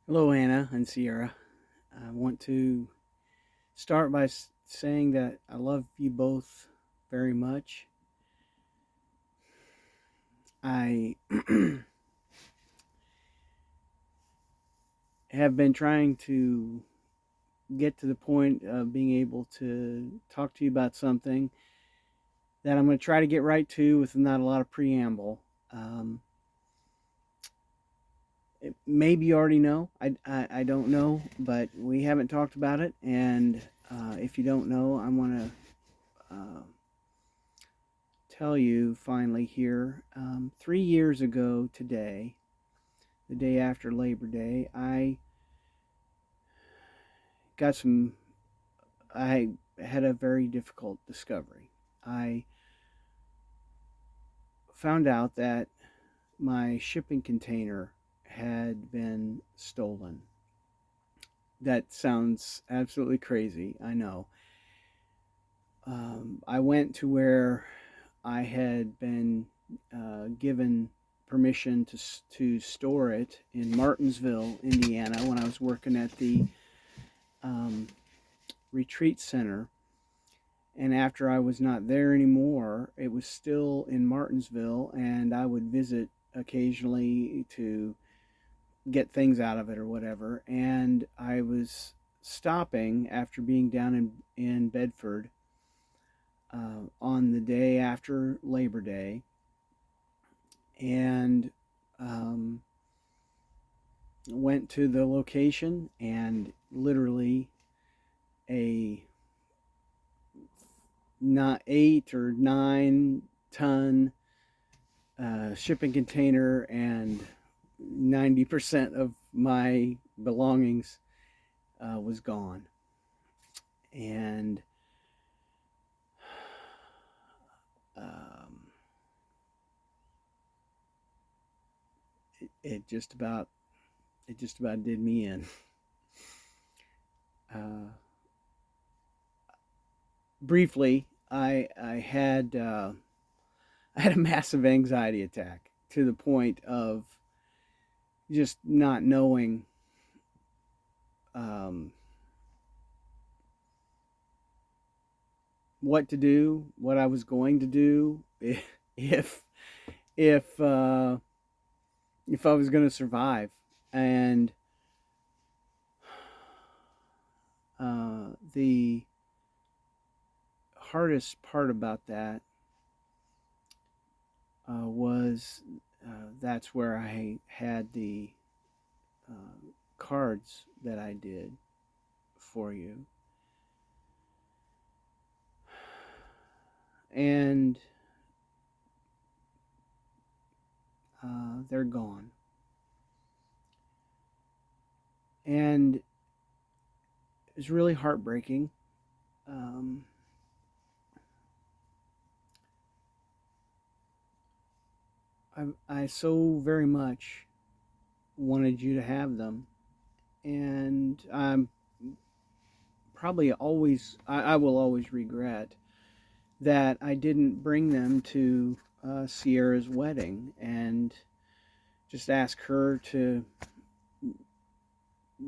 Hello, Anna and Sierra. I want to start by saying that I love you both very much. I have been trying to get to the point of being able to talk to you about something that I'm going to try to get right to with not a lot of preamble. Um, Maybe you already know. I don't know, but we haven't talked about it. And if you don't know, I want to tell you finally here. 3 years ago today, the day after Labor Day, got some. I had a very difficult discovery. I found out that my shipping container had been stolen. That sounds absolutely crazy, I know. I went to where I had been given permission to store it in Martinsville, Indiana, when I was working at the um, retreat center. And after I was not there anymore, it was still in Martinsville, and I would visit occasionally to get things out of it or whatever. And I was stopping after being down in Bedford on the day after Labor Day, and um, went to the location, and literally a not 8 or 9 ton shipping container and 90% of my belongings was gone. And um, it just about did me in. Uh, Briefly, I had a massive anxiety attack to the point of just not knowing um, what to do, what I was going to do, if if uh, if I was going to survive. And the hardest part about that was that's where I had the cards that I did for you, and they're gone. And it's really heartbreaking. Um, I so very much wanted you to have them, and I'm probably always, I will always regret that I didn't bring them to Sierra's wedding and just ask you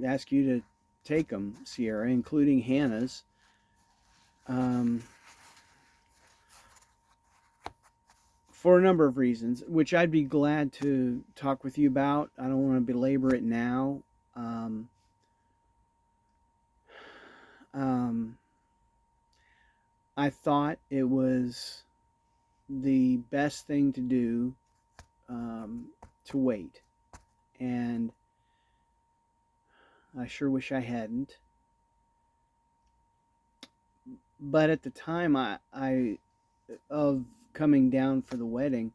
to take them, Sierra, including Hannah's. Um, for a number of reasons, which I'd be glad to talk with you about. I don't want to belabor it now. Um, um, I thought it was the best thing to do um, to wait, and I sure wish I hadn't. But at the time, I of coming down for the wedding,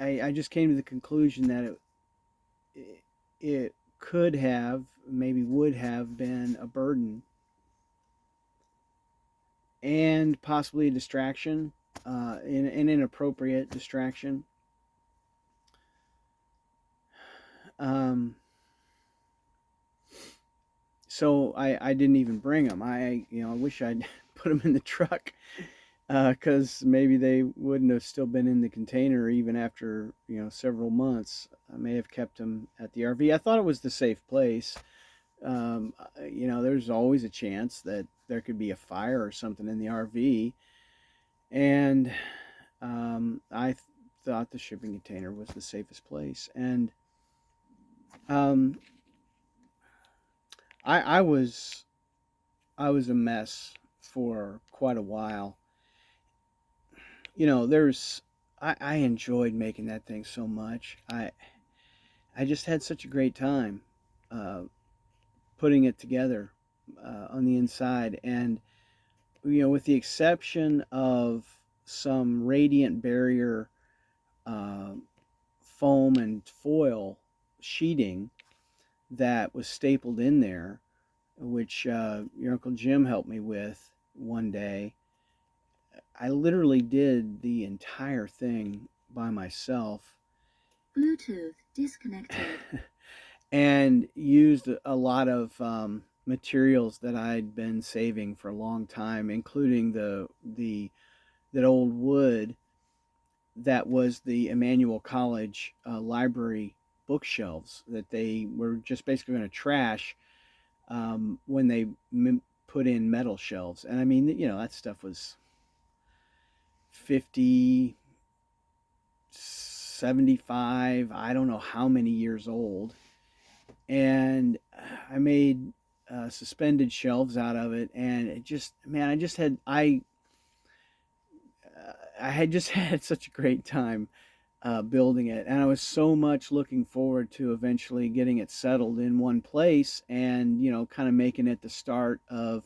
I just came to the conclusion that it could have, maybe would have been a burden and possibly a distraction, an inappropriate distraction. Um, so I didn't even bring them. I wish I'd put them in the truck because maybe they wouldn't have still been in the container even after several months. I may have kept them at the RV. I thought it was the safe place. There's always a chance that there could be a fire or something in the RV, and I thought the shipping container was the safest place. And um, I was a mess for quite a while. There's I enjoyed making that thing so much. I just had such a great time uh, putting it together on the inside, and with the exception of some radiant barrier uh, foam and foil sheeting that was stapled in there, which your Uncle Jim helped me with one day. I literally did the entire thing by myself. Bluetooth disconnected. And used a lot of materials that I'd been saving for a long time, including the that old wood that was the Emmanuel College library bookshelves that they were just basically going to trash when they put in metal shelves. And I mean, that stuff was 50, 75, I don't know how many years old. And I made suspended shelves out of it. And it just, man, I had just had such a great time building it, and I was so much looking forward to eventually getting it settled in one place, and kind of making it the start of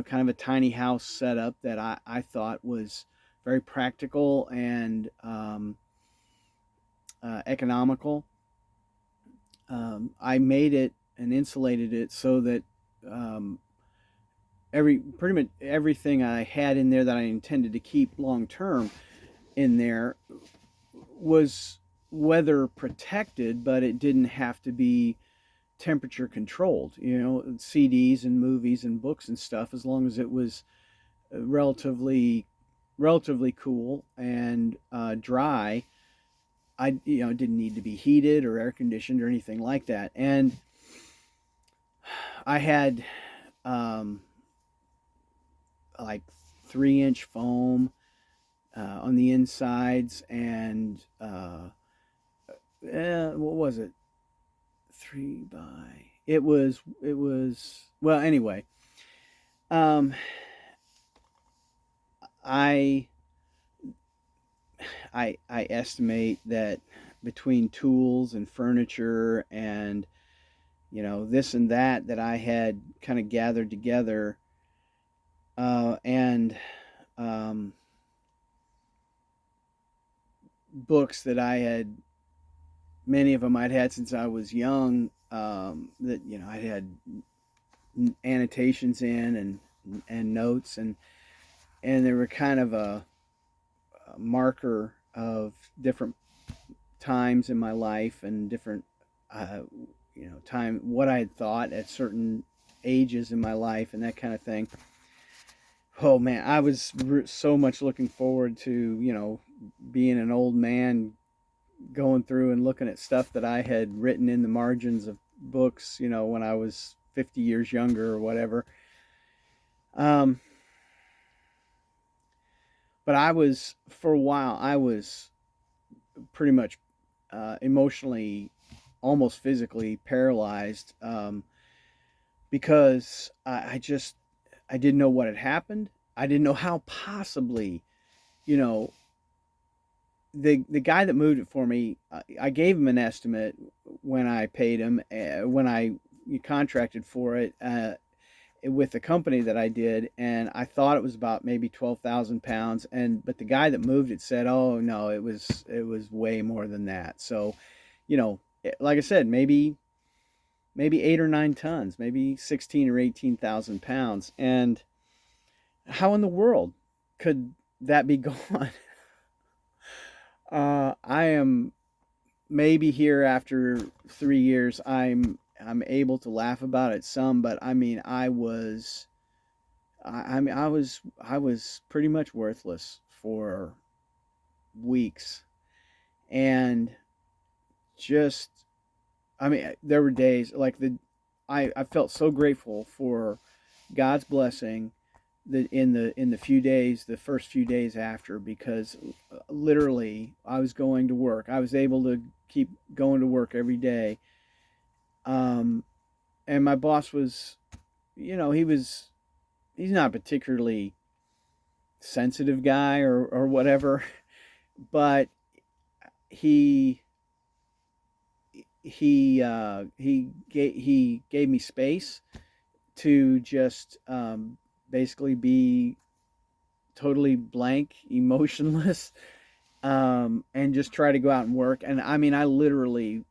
kind of a tiny house setup that I thought was very practical and economical. I made it and insulated it so that um, pretty much everything I had in there that I intended to keep long term in there was weather protected, but it didn't have to be temperature controlled. CDs and movies and books and stuff, as long as it was relatively cool and dry. I didn't need to be heated or air conditioned or anything like that. And I had like 3-inch foam on the insides, and what was it? 3 by. It was well. Anyway, um, I I estimate that between tools and furniture and this and that I had kind of gathered together, and um, books that I had, many of them I'd had since I was young, that I had annotations in and notes, and they were kind of a marker of different times in my life and different uh, time, what I had thought at certain ages in my life and that kind of thing. Oh man, I was so much looking forward to being an old man, going through and looking at stuff that I had written in the margins of books, when I was 50 years younger or whatever. Um, but for a while, I was pretty much emotionally, almost physically paralyzed, because I didn't know what had happened. I didn't know how possibly, you know, the guy that moved it for me, I gave him an estimate when I paid him, when I contracted for it, with the company that I did, and I thought it was about maybe 12,000 pounds, but the guy that moved it said, "Oh no, it was way more than that." So, like I said, maybe 8 or 9 tons, maybe 16 or 18,000 pounds, and how in the world could that be gone? I am maybe here after 3 years. I'm able to laugh about it some, but I mean, I was I mean, I was pretty much worthless for weeks, and just, I mean, there were days like I felt so grateful for God's blessing that in the few days, the first few days after, because literally I was going to work. I was able to keep going to work every day. Um, and my boss was, he's not a particularly sensitive guy or whatever, but he he gave me space to just basically be totally blank, emotionless, and just try to go out and work. And I mean, I literally,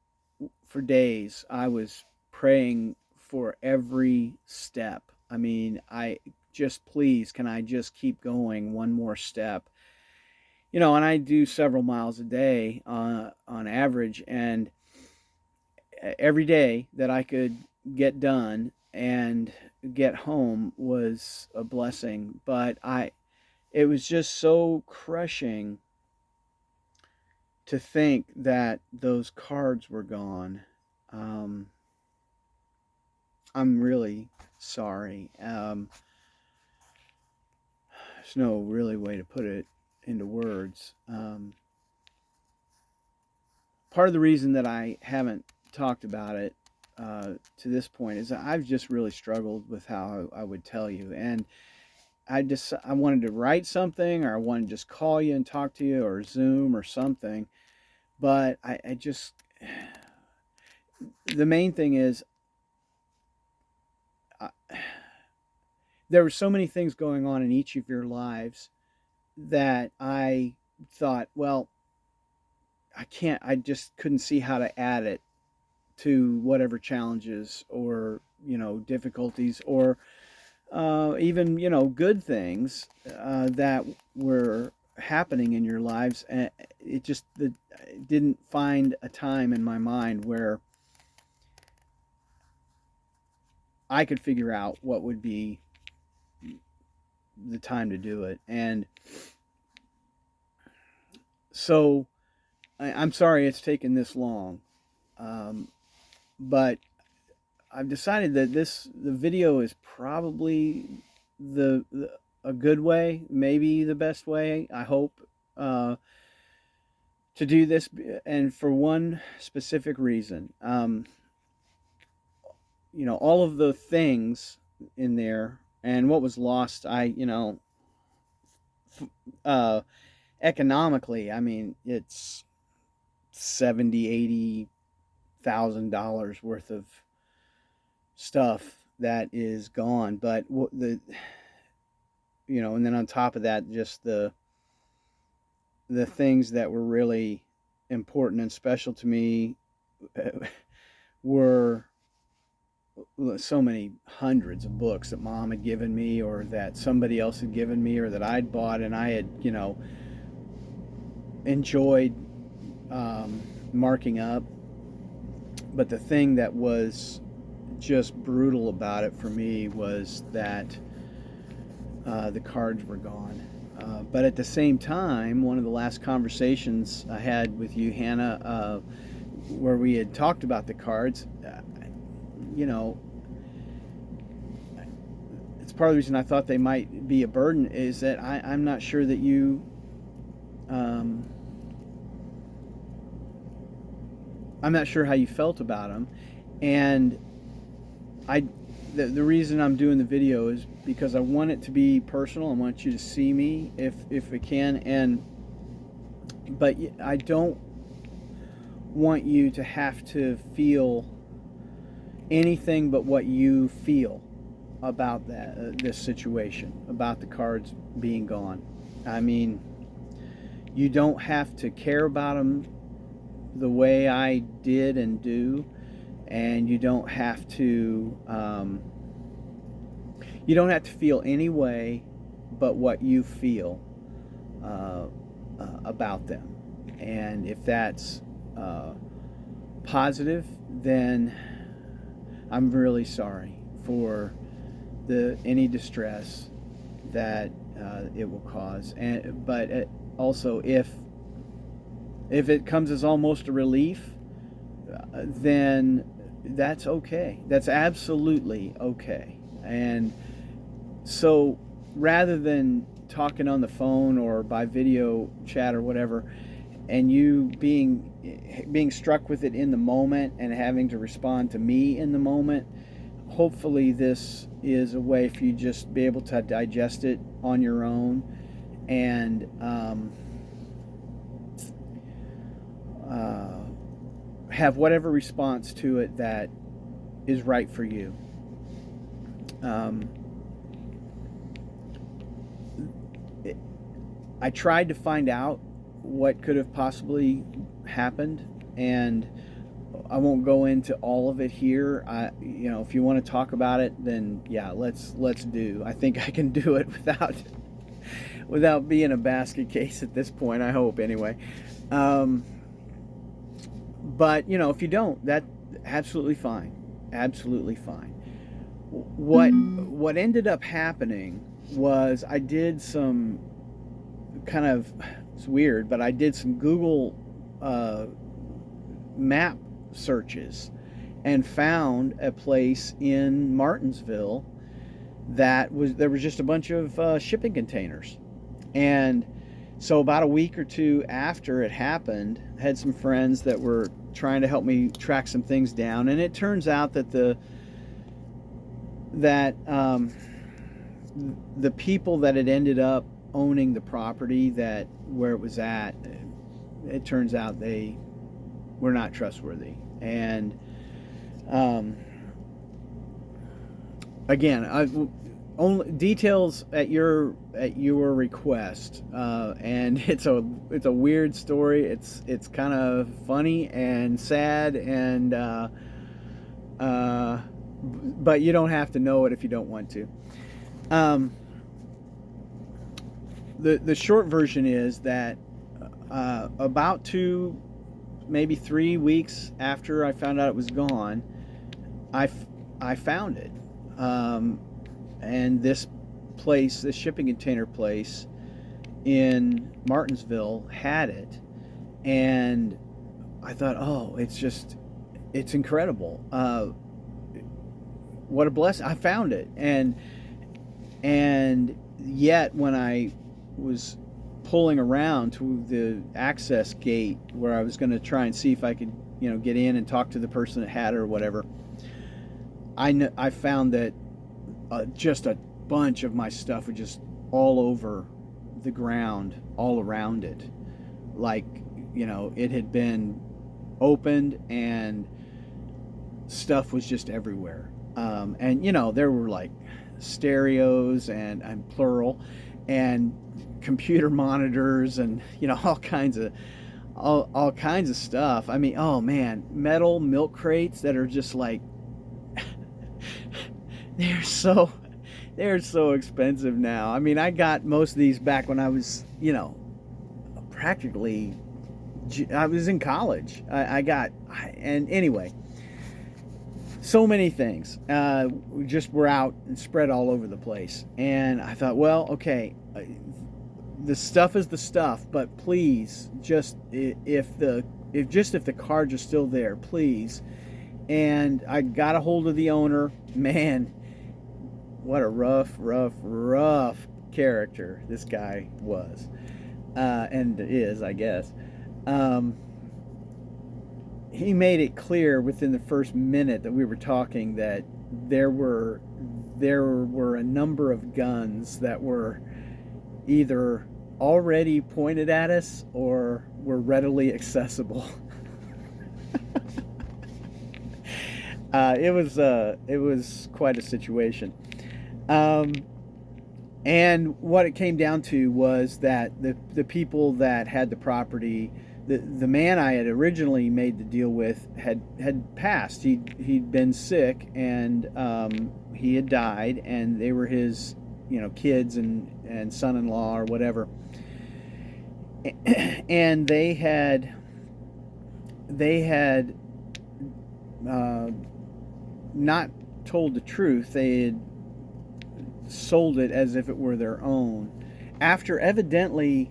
for days, I was praying for every step. I mean, I just, please, can I just keep going one more step? And I do several miles a day on average, and every day that I could get done and get home was a blessing. But it was just so crushing to think that those cards were gone. Um, I'm really sorry. There's no really way to put it into words. Part of the reason that I haven't talked about it to this point is that I've just really struggled with how I would tell you, and I wanted to write something, or I wanted to just call you and talk to you, or Zoom or something, but I just, the main thing is, I, there were so many things going on in each of your lives that I thought, well, I just couldn't see how to add it to whatever challenges or, difficulties, or even, good things that were happening in your lives. And it didn't find a time in my mind where I could figure out what would be the time to do it. And so I'm sorry it's taken this long, but I've decided that the video is probably a good way, maybe the best way, I hope, to do this, and for one specific reason. All of the things in there and what was lost, uh, economically, I mean, it's 70, $80,000 worth of stuff that is gone. But and then on top of that, just the things that were really important and special to me were so many hundreds of books that Mom had given me, or that somebody else had given me, or that I'd bought and I had, enjoyed marking up. But the thing that was just brutal about it for me was that the cards were gone. But at the same time, one of the last conversations I had with you, Hannah, where we had talked about the cards, it's part of the reason I thought they might be a burden, is that I'm not sure that I'm not sure how you felt about them. And the reason I'm doing the video is because I want it to be personal. I want you to see me if it can, but I don't want you to have to feel anything but what you feel about this situation, about the cards being gone. I mean, you don't have to care about them the way I did and do, and you don't have to feel any way but what you feel about them. And if that's positive, then I'm really sorry for any distress that it will cause. But also, if it comes as almost a relief, then that's okay. That's absolutely okay. And so, rather than talking on the phone or by video chat or whatever, and you being struck with it in the moment and having to respond to me in the moment, hopefully this is a way for you just be able to digest it on your own and have whatever response to it that is right for you. I tried to find out what could have possibly happened, and I won't go into all of it here. If you want to talk about it, then yeah, let's do. I think I can do it without being a basket case at this point. I hope anyway. But if you don't, that's absolutely fine. Absolutely fine. What ended up happening was I did some kind of, it's weird, but I did some Google map searches and found a place in Martinsville there was just a bunch of shipping containers. And so about a week or two after it happened, I had some friends that were trying to help me track some things down, and it turns out that the people that had ended up owning the property where it was at, it turns out they were not trustworthy. And again, only details at your request, and it's a weird story. It's kind of funny and sad, and but you don't have to know it if you don't want to. The short version is that about 2, maybe 3 weeks after I found out it was gone, I found it. And this shipping container place in Martinsville had it. And I thought, oh, it's incredible. What a blessing. I found it. And yet when I was pulling around to the access gate where I was going to try and see if I could, get in and talk to the person that had it or whatever, I found that just a bunch of my stuff was just all over the ground, all around it. Like, it had been opened and stuff was just everywhere. And, there were like stereos and plural, and computer monitors and, all kinds of stuff. I mean, oh man, metal milk crates that are just like, they're so expensive now. I mean, I got most of these back when I was, practically, I was in college. And anyway, so many things just were out and spread all over the place. And I thought, well, okay, the stuff is the stuff, but please, just if the cards are still there, please. And I got a hold of the owner. Man, what a rough character this guy was, and is, I guess. He made it clear within the first minute that we were talking that there were a number of guns that were either already pointed at us or were readily accessible. It was quite a situation. And what it came down to was that the people that had the property, the man I had originally made the deal with had passed. He'd been sick, and he had died, and they were his kids and son-in-law or whatever. And they had not told the truth. They had sold it as if it were their own after evidently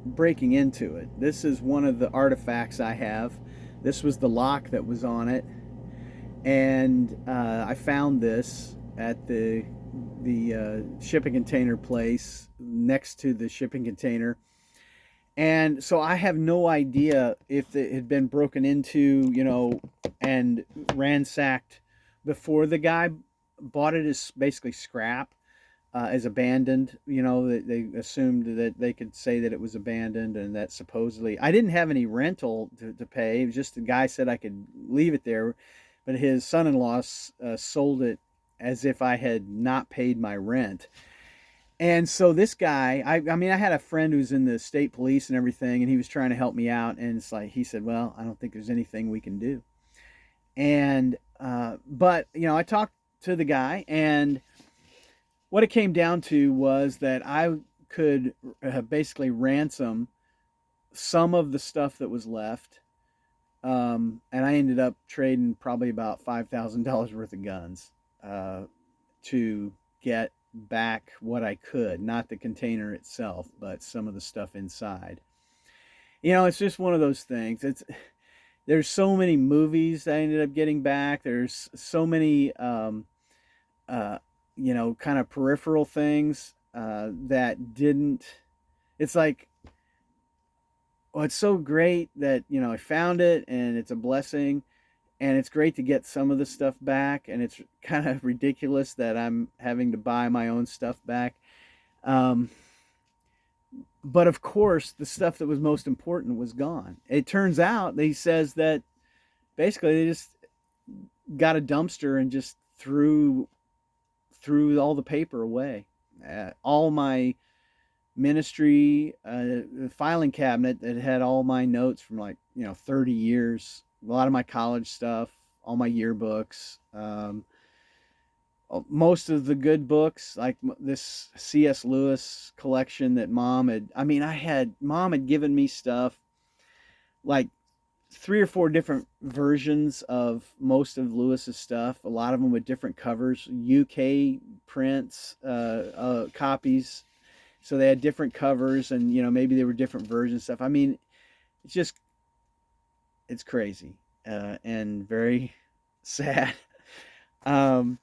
breaking into it. This is one of the artifacts I have. This was the lock that was on it, and I found this at the shipping container place next to the shipping container. And so I have no idea if it had been broken into, and ransacked before the guy bought it as basically scrap, as abandoned. That they assumed that they could say that it was abandoned, and that supposedly I didn't have any rental to pay. It was just the guy said I could leave it there, but his son-in-law sold it as if I had not paid my rent. And so this guy, I mean, I had a friend who's in the state police and everything, and he was trying to help me out. And it's like he said, "Well, I don't think there's anything we can do." And but I talked to the guy, and what it came down to was that I could basically ransom some of the stuff that was left, and I ended up trading probably about $5,000 worth of guns to get back what I could, not the container itself, but some of the stuff inside. It's just one of those things. There's so many movies that I ended up getting back. There's so many uh, kind of peripheral things that didn't. It's like, well, it's so great that I found it, and it's a blessing, and it's great to get some of the stuff back, and it's kind of ridiculous that I'm having to buy my own stuff back. Um, but of course, the stuff that was most important was gone. It turns out, he says that basically they just got a dumpster and just threw all the paper away. All my ministry filing cabinet that had all my notes from, like, 30 years, a lot of my college stuff, all my yearbooks, most of the good books, like this C.S. Lewis collection that mom had given me stuff, like 3 or 4 different versions of most of Lewis's stuff, a lot of them with different covers, UK prints, copies. So they had different covers, and maybe they were different versions stuff. I mean, it's just it's crazy, and very sad. Um,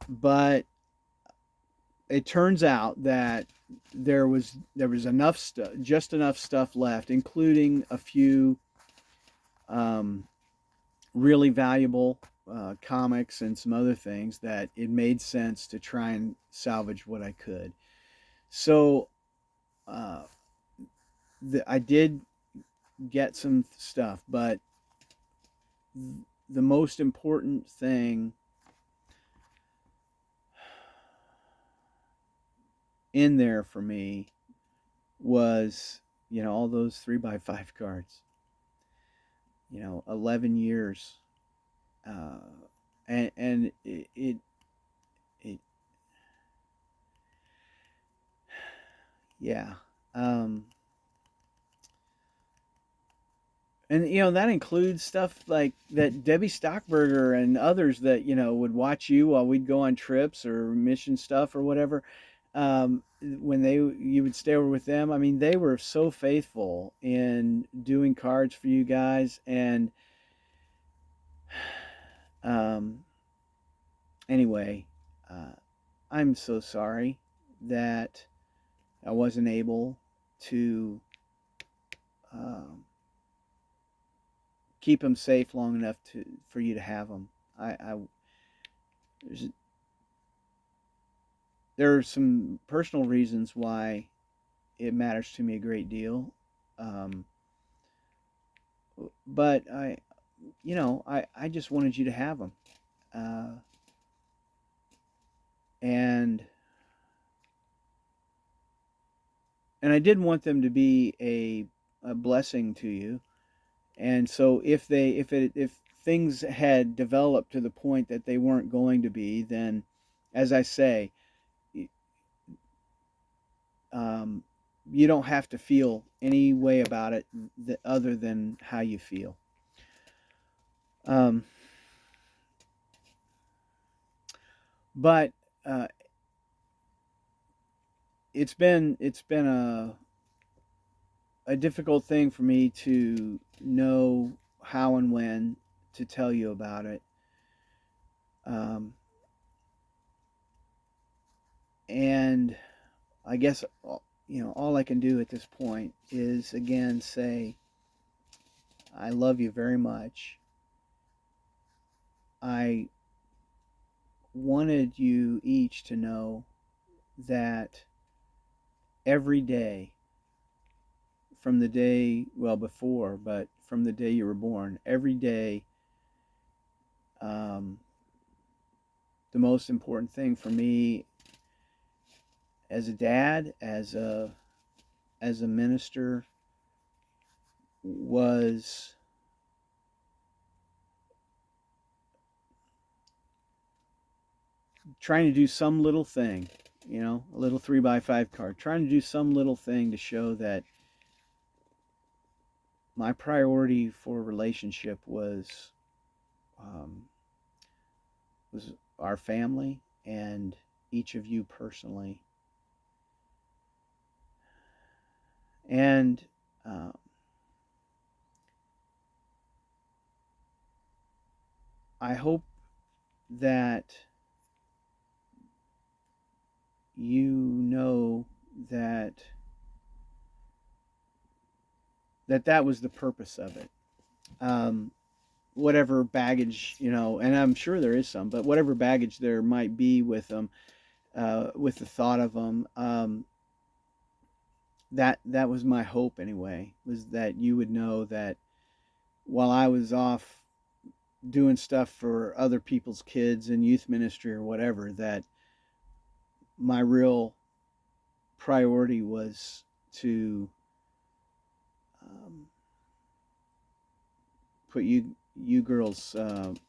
but it turns out that there was enough stuff, just enough stuff left, including a few um, really valuable comics and some other things, that it made sense to try and salvage what I could. So uh, I did get some stuff, but the most important thing in there for me was, all those 3x5 cards. 11 years, uh, and it yeah. Um, and that includes stuff like that Debbie Stockberger and others that would watch you while we'd go on trips or mission stuff or whatever. When you would stay over with them, I mean, they were so faithful in doing cards for you guys. And um, anyway, uh, I'm so sorry that I wasn't able to um, keep them safe long enough for you to have them. There's, there are some personal reasons why it matters to me a great deal, um, but I just wanted you to have them, uh, and I didn't want them to be a blessing to you. And so if things had developed to the point that they weren't going to be, then, as I say, um, you don't have to feel any way about it other than how you feel. Um, but it's been a difficult thing for me to know how and when to tell you about it. Um, and I guess all I can do at this point is again say I love you very much. I wanted you each to know that every day from the day, well, before, but from the day you were born, every day, um, the most important thing for me as a dad, as a minister, was trying to do some little thing, a little 3x5 card, trying to do some little thing to show that my priority for relationship um, was our family and each of you personally. And uh, I hope that you know that that was the purpose of it. Um, whatever baggage, and I'm sure there is some, but whatever baggage there might be with them, with the thought of them, that was my hope anyway, was that you would know that while I was off doing stuff for other people's kids in youth ministry or whatever, that my real priority was to um, put you girls at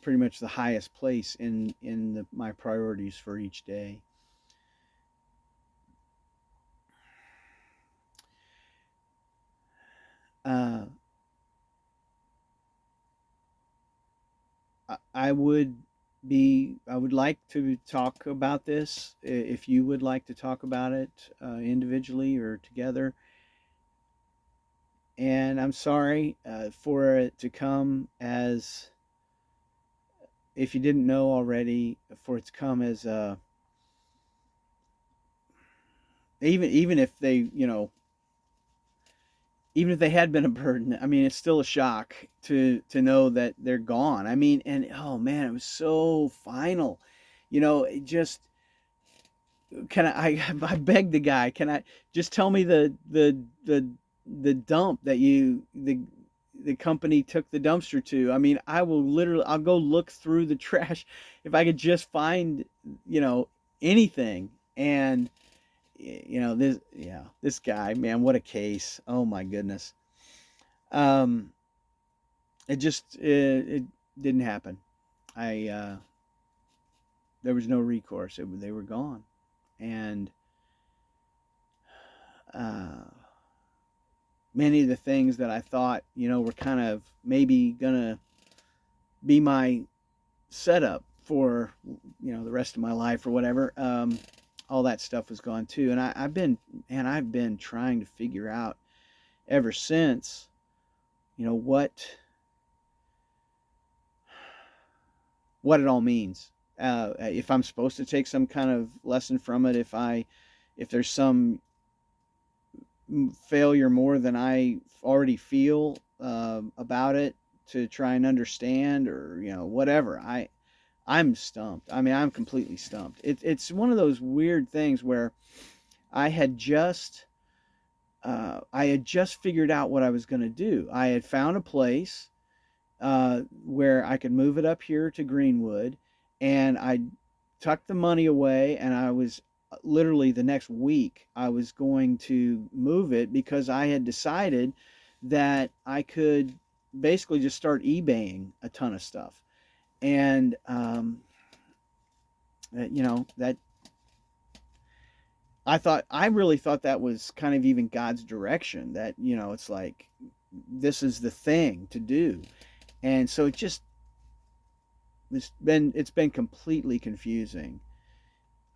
pretty much the highest place in my priorities for each day. Uh, I would like to talk about this if you would like to talk about it individually or together. And I'm sorry for it to come as, if you didn't know already, for it to come as even if they, even if they had been a burden, I mean, it's still a shock to know that they're gone. I mean, and oh man, it was so final. It just, can I begged the guy, can I just tell me the dump that the company took the dumpster to? I mean, I'll go look through the trash if I could just find, you know, anything. And this guy, man, what a case. Oh my goodness. Um it didn't happen. I There was no recourse. They were gone. And uh many of the things that I thought, were kind of maybe gonna be my setup for, the rest of my life or whatever. All that stuff was gone too. And I've been trying to figure out ever since, what it all means. If I'm supposed to take some kind of lesson from it, if there's some failure more than I already feel about it, to try and understand, or whatever. I'm stumped. I mean, I'm completely stumped. It's one of those weird things where I had just I had just figured out what I was going to do. I had found a place where I could move it up here to Greenwood, and I tucked the money away, and I was literally the next week I was going to move it, because I had decided that I could basically just start eBaying a ton of stuff. And that I really thought that was kind of even God's direction, that it's like, this is the thing to do. And so it's been completely confusing.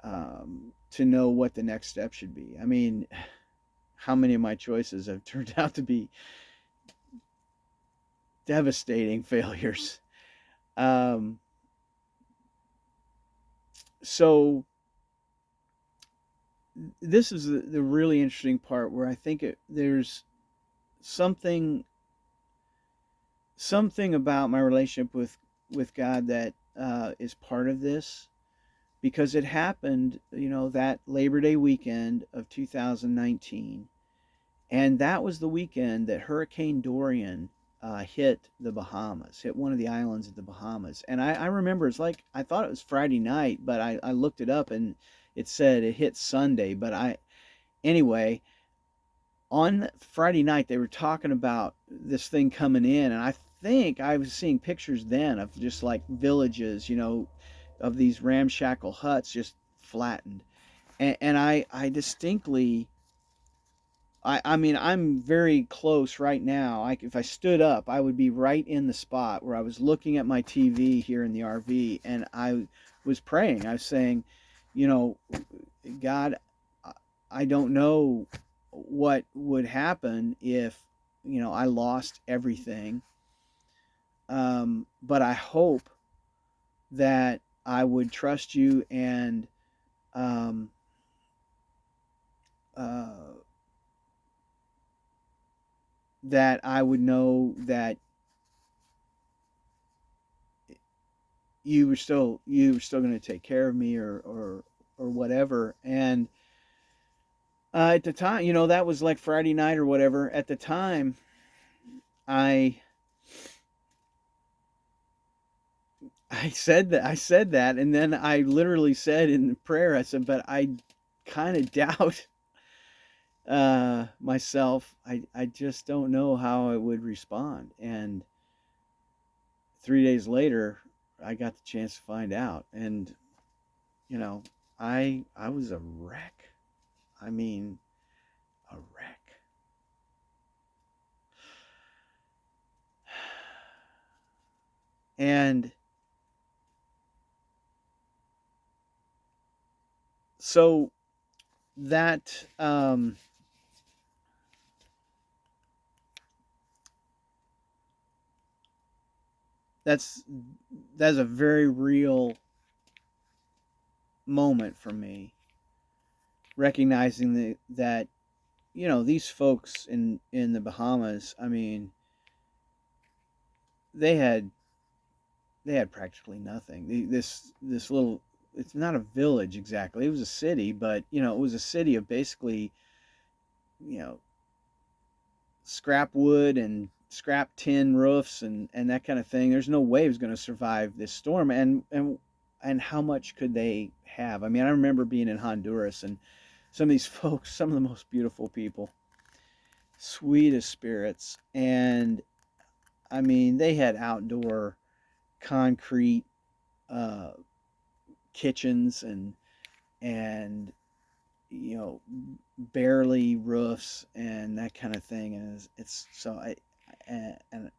to know what the next step should be. I mean, how many of my choices have turned out to be devastating failures? Um, so this is the really interesting part where I think there's something something about my relationship with God that is part of this, because it happened, that Labor Day weekend of 2019, and that was the weekend that Hurricane Dorian hit the Bahamas, hit one of the islands of the Bahamas. And I remember, it's like, I thought it was Friday night, but I looked it up and it said it hit Sunday. But anyway, on Friday night, they were talking about this thing coming in, and I think I was seeing pictures then of just like villages, of these ramshackle huts just flattened. And I distinctly, I mean, I'm very close right now. If I stood up, I would be right in the spot where I was looking at my TV here in the RV, and I was praying. I was saying, you know, God, I don't know what would happen if, I lost everything. But I hope that I would trust you, and um, uh, that I would know that you were still going to take care of me, or whatever. And at the time, that was like Friday night or whatever. At the time, I I said that, and then I literally said in the prayer, I said, but I kind of doubt myself. I just don't know how I would respond. And 3 days later, I got the chance to find out, and you know, I was a wreck. I mean, a wreck. And so that that's that's a very real moment for me, recognizing that these folks in the Bahamas. I mean, they had they had practically nothing. This little, it's not a village exactly. It was a city, but it was a city of basically, you know scrap wood and scrap tin roofs, and that kind of thing. There's no way it was going to survive this storm. And how much could they have? I mean, I remember being in Honduras, and some of these folks, some of the most beautiful people, sweetest spirits. And I mean, they had outdoor concrete uh, kitchens, and you know barely roofs and that kind of thing. And it's so I and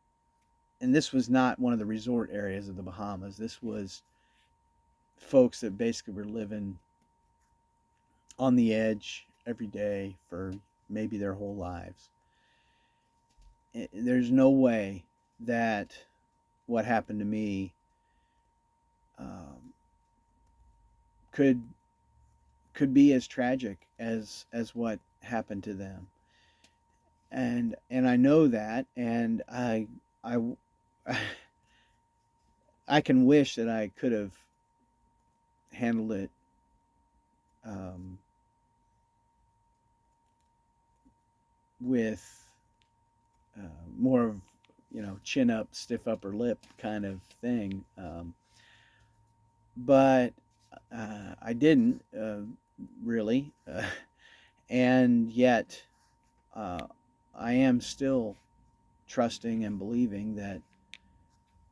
this was not one of the resort areas of the Bahamas. This was folks that basically were living on the edge every day for maybe their whole lives. There's no way that what happened to me um, could could be as tragic as what happened to them. And I know that, and I I can wish that I could have handled it um, with more of, chin up, stiff upper lip kind of thing. But I didn't really, and yet uh, I am still trusting and believing that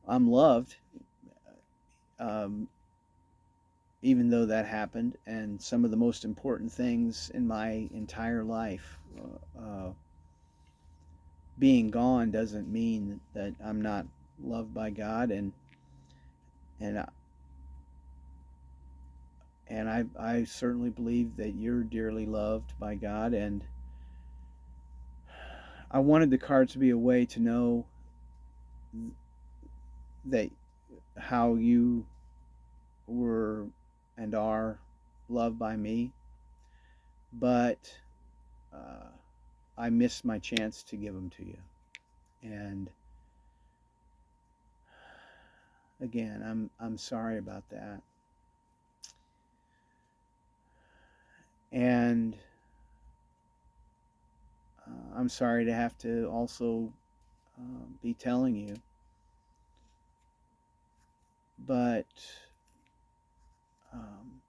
I'm loved, um, even though that happened. And some of the most important things in my entire life being gone doesn't mean that I'm not loved by God. And and I certainly believe that you're dearly loved by God, and I wanted the cards to be a way to know that how you were and are loved by me, but uh, I missed my chance to give them to you. And again, I'm sorry about that. And I'm sorry to have to also be telling you, but um,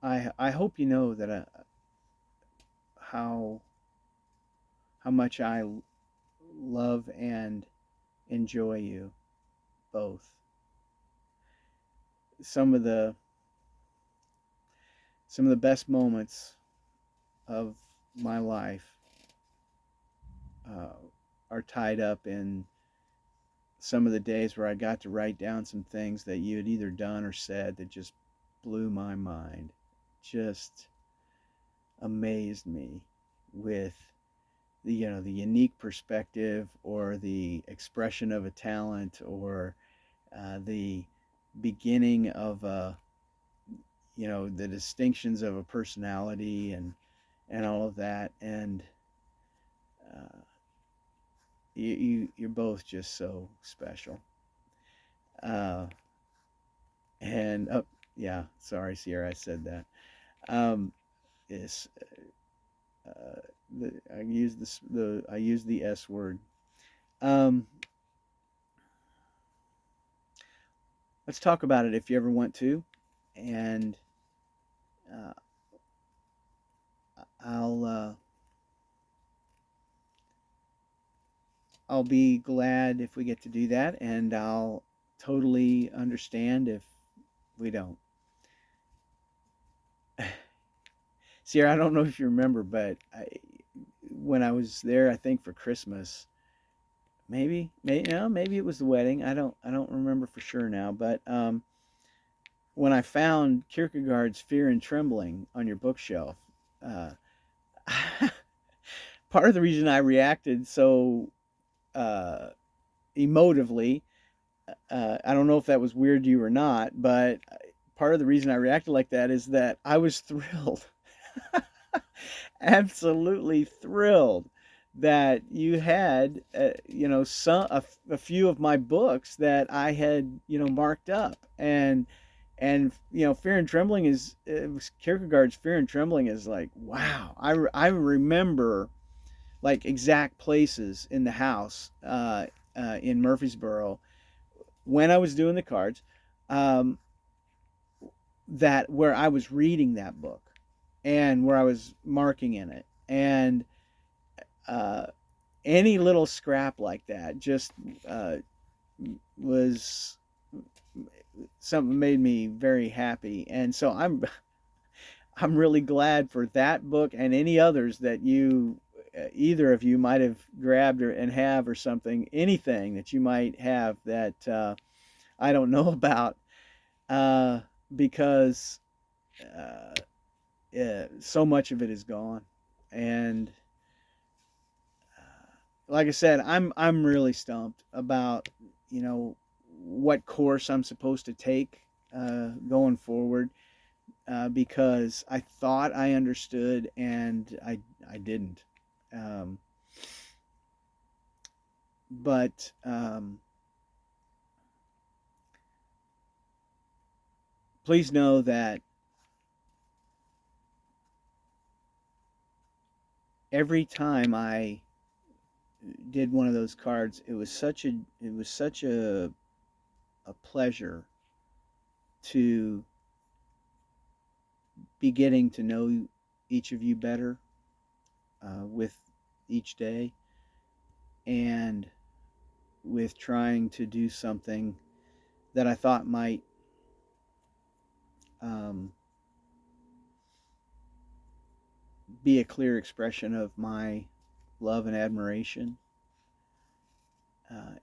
I hope you know that how how much I love and enjoy you both. Some of the some of the best moments of my life uh, are tied up in some of the days where I got to write down some things that you had either done or said that just blew my mind, just amazed me with the unique perspective or the expression of a talent or the beginning of a the distinctions of a personality and all of that. And uh, you're both just so special. uh, and oh, yeah, sorry, Sierra, I said that. um, is uh, I used the S word. um, let's talk about it if you ever want to, and uh, I'll I'll be glad if we get to do that, and I'll totally understand if we don't. Sierra, I don't know if you remember, but when I was there, I think for Christmas, maybe no, maybe it was the wedding. I don't remember for sure now, but when I found Kierkegaard's Fear and Trembling on your bookshelf, uh, part of the reason I reacted so uh, emotively, I don't know if that was weird to you or not, but part of the reason I reacted like that is that I was thrilled, absolutely thrilled that you had, a few of my books that I had, marked up. And Fear and Trembling is, it was Kierkegaard's Fear and Trembling is like, wow. I remember like exact places in the house in Murfreesboro when I was doing the cards, um, that where I was reading that book and where I was marking in it. And uh, any little scrap like that just uh, was something made me very happy. And so I'm really glad for that book and any others that you either of you might have grabbed and have, or something, anything that you might have that I don't know about, uh, because uh, so much of it is gone. And like I said, I'm really stumped about what course I'm supposed to take going forward, because I thought I understood and I didn't. Um, but please know that every time I did one of those cards, it was such a pleasure to be getting to know each of you better with each day, and with trying to do something that I thought might um, be a clear expression of my love and admiration.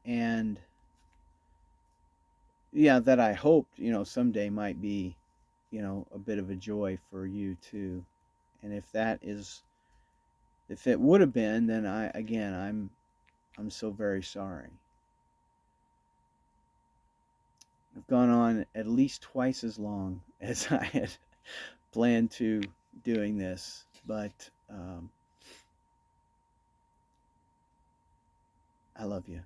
And yeah, that I hoped, someday might be, a bit of a joy for you too. And if it would have been, then I'm so very sorry. I've gone on at least twice as long as I had planned to doing this, but I love you.